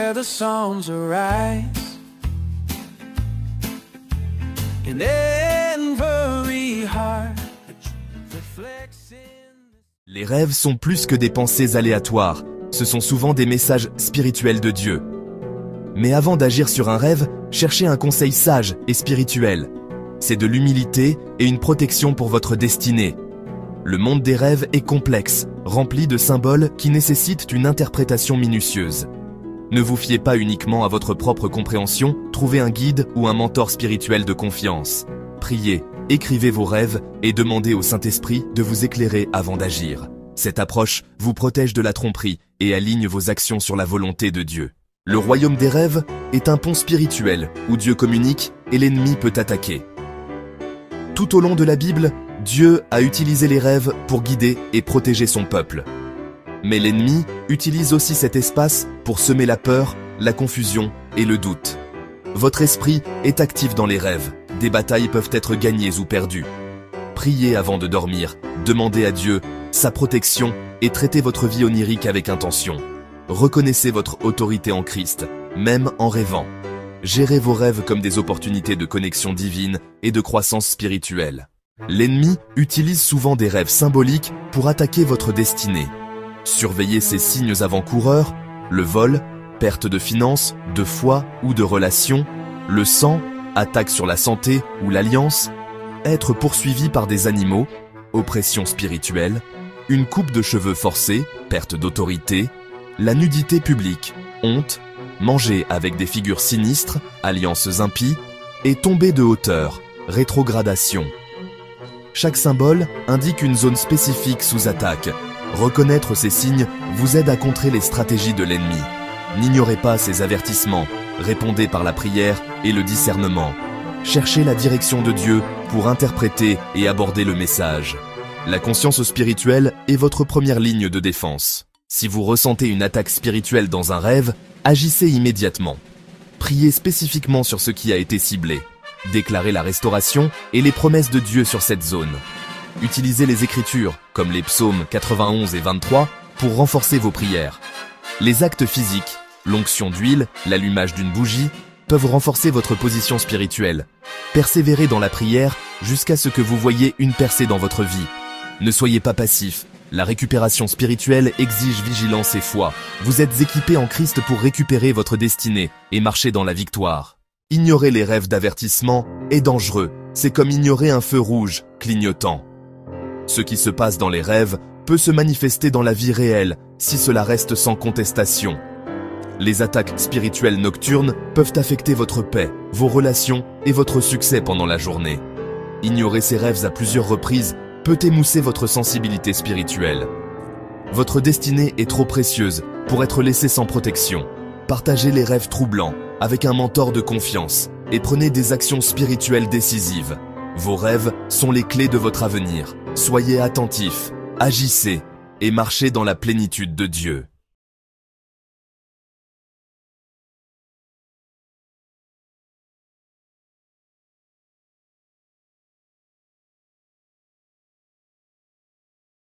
The songs arise in every heart. Les rêves sont plus que des pensées aléatoires, ce sont souvent des messages spirituels de Dieu. Mais avant d'agir sur un rêve, cherchez un conseil sage et spirituel. C'est de l'humilité et une protection pour votre destinée. Le monde des rêves est complexe, rempli de symboles qui nécessitent une interprétation minutieuse. Ne vous fiez pas uniquement à votre propre compréhension, trouvez un guide ou un mentor spirituel de confiance. Priez, écrivez vos rêves et demandez au Saint-Esprit de vous éclairer avant d'agir. Cette approche vous protège de la tromperie et aligne vos actions sur la volonté de Dieu. Le royaume des rêves est un pont spirituel où Dieu communique et l'ennemi peut attaquer. Tout au long de la Bible, Dieu a utilisé les rêves pour guider et protéger son peuple. Mais l'ennemi utilise aussi cet espace pour semer la peur, la confusion et le doute. Votre esprit est actif dans les rêves. Des batailles peuvent être gagnées ou perdues. Priez avant de dormir, demandez à Dieu sa protection et traitez votre vie onirique avec intention. Reconnaissez votre autorité en Christ, même en rêvant. Gérez vos rêves comme des opportunités de connexion divine et de croissance spirituelle. L'ennemi utilise souvent des rêves symboliques pour attaquer votre destinée. Surveillez ces signes avant-coureurs, le vol, perte de finances, de foi ou de relations, le sang, attaque sur la santé ou l'alliance, être poursuivi par des animaux, oppression spirituelle, une coupe de cheveux forcée, perte d'autorité, la nudité publique, honte, manger avec des figures sinistres, alliances impies, et tomber de hauteur, rétrogradation. Chaque symbole indique une zone spécifique sous attaque. Reconnaître ces signes vous aide à contrer les stratégies de l'ennemi. N'ignorez pas ces avertissements, répondez par la prière et le discernement. Cherchez la direction de Dieu pour interpréter et aborder le message. La conscience spirituelle est votre première ligne de défense. Si vous ressentez une attaque spirituelle dans un rêve, agissez immédiatement. Priez spécifiquement sur ce qui a été ciblé. Déclarez la restauration et les promesses de Dieu sur cette zone. Utilisez les Écritures, comme les psaumes 91 et 23, pour renforcer vos prières. Les actes physiques, l'onction d'huile, l'allumage d'une bougie, peuvent renforcer votre position spirituelle. Persévérez dans la prière jusqu'à ce que vous voyiez une percée dans votre vie. Ne soyez pas passif. La récupération spirituelle exige vigilance et foi. Vous êtes équipé en Christ pour récupérer votre destinée et marcher dans la victoire. Ignorer les rêves d'avertissement est dangereux. C'est comme ignorer un feu rouge clignotant. Ce qui se passe dans les rêves peut se manifester dans la vie réelle si cela reste sans contestation. Les attaques spirituelles nocturnes peuvent affecter votre paix, vos relations et votre succès pendant la journée. Ignorer ces rêves à plusieurs reprises peut émousser votre sensibilité spirituelle. Votre destinée est trop précieuse pour être laissée sans protection. Partagez les rêves troublants avec un mentor de confiance et prenez des actions spirituelles décisives. Vos rêves sont les clés de votre avenir. Soyez attentifs, agissez et marchez dans la plénitude de Dieu.